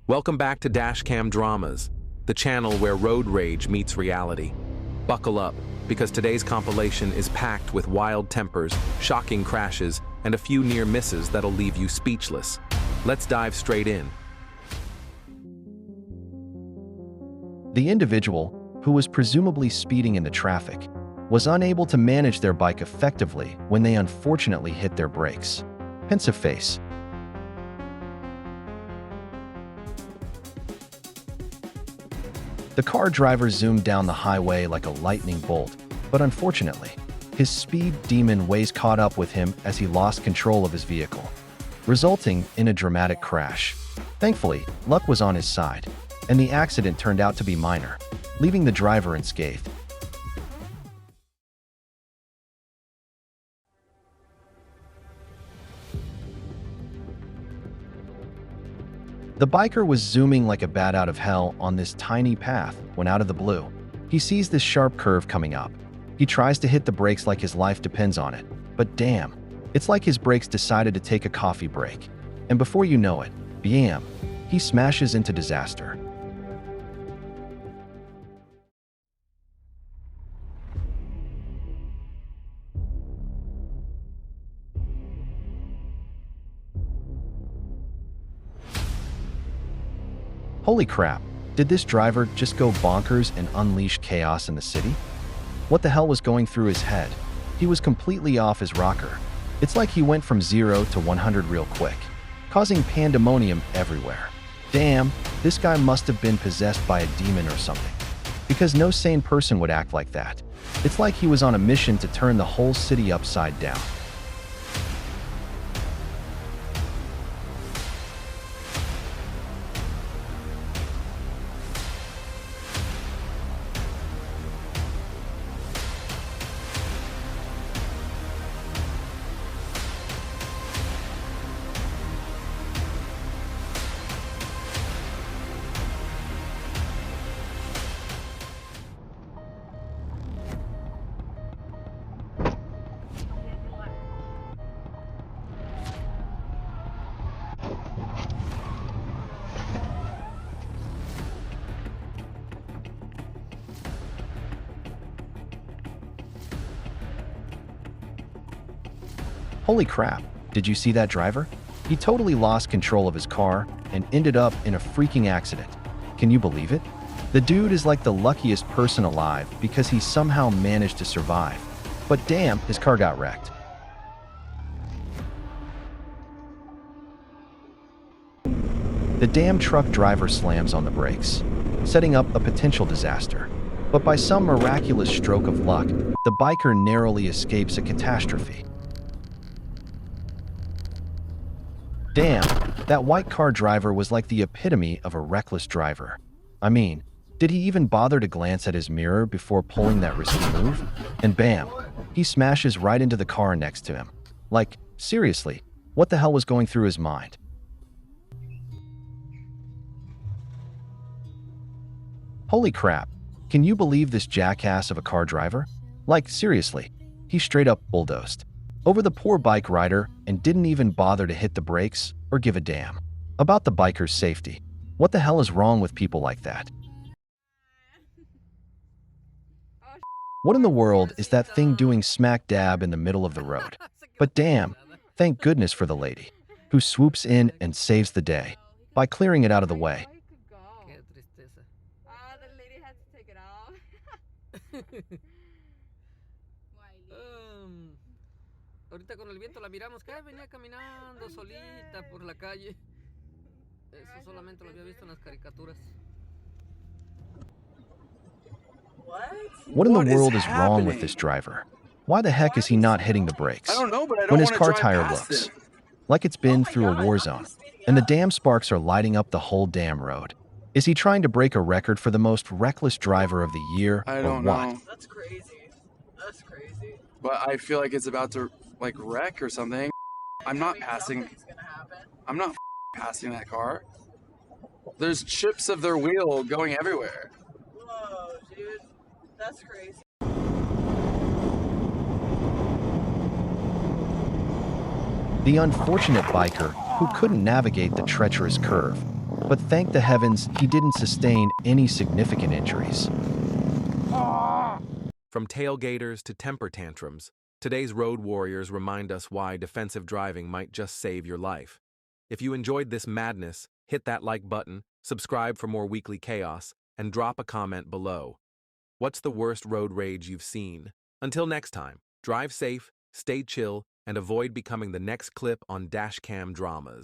Welcome back to Dashcam Dramas, the channel where road rage meets reality. Buckle up, because today's compilation is packed with wild tempers, shocking crashes, and a few near misses that'll leave you speechless. Let's dive straight in. The individual, who was presumably speeding in the traffic, was unable to manage their bike effectively when they unfortunately hit their brakes. Pensive face. The car driver zoomed down the highway like a lightning bolt, but unfortunately, his speed demon ways caught up with him as he lost control of his vehicle, resulting in a dramatic crash. Thankfully, luck was on his side, and the accident turned out to be minor, leaving the driver unscathed. The biker was zooming like a bat out of hell on this tiny path when out of the blue, he sees this sharp curve coming up. He tries to hit the brakes like his life depends on it, but damn, it's like his brakes decided to take a coffee break. And before you know it, bam, he smashes into disaster. Holy crap, did this driver just go bonkers and unleash chaos in the city? What the hell was going through his head? He was completely off his rocker. It's like he went from 0 to 100 real quick, causing pandemonium everywhere. Damn, this guy must have been possessed by a demon or something, because no sane person would act like that. It's like he was on a mission to turn the whole city upside down. Holy crap, did you see that driver? He totally lost control of his car and ended up in a freaking accident. Can you believe it? The dude is like the luckiest person alive because he somehow managed to survive. But damn, his car got wrecked. The damn truck driver slams on the brakes, setting up a potential disaster. But by some miraculous stroke of luck, the biker narrowly escapes a catastrophe. Damn, that white car driver was like the epitome of a reckless driver. I mean, did he even bother to glance at his mirror before pulling that risky move? And bam, he smashes right into the car next to him. Like, seriously, what the hell was going through his mind? Holy crap, can you believe this jackass of a car driver? Like, seriously, he straight up bulldozed over the poor bike rider and didn't even bother to hit the brakes or give a damn about the biker's safety. What the hell is wrong with people like that? What in the world is that thing doing smack dab in the middle of the road? But damn, thank goodness for the lady, who swoops in and saves the day by clearing it out of the way. Ahorita con el viento la miramos que venía caminando solita por la calle. Eso solamente lo había visto en las caricaturas. What in the world is wrong with this driver? Why the heck is he not hitting the brakes? I don't know, but I don't when his want to car drive tire past looks it. like it's been through a war zone, and the damn sparks are lighting up the whole damn road. Is he trying to break a record for the most reckless driver of the year, I or don't what? know. That's crazy. That's crazy. But I feel like it's about to like wreck or something. I'm not passing. Something's gonna happen. I'm not passing that car. There's chips of their wheel going everywhere. Whoa, dude. That's crazy. The unfortunate biker, who couldn't navigate the treacherous curve, But thank the heavens, he didn't sustain any significant injuries. From tailgaters to temper tantrums, today's road warriors remind us why defensive driving might just save your life. If you enjoyed this madness, hit that like button, subscribe for more weekly chaos, and drop a comment below. What's the worst road rage you've seen? Until next time, drive safe, stay chill, and avoid becoming the next clip on Dashcam dramas.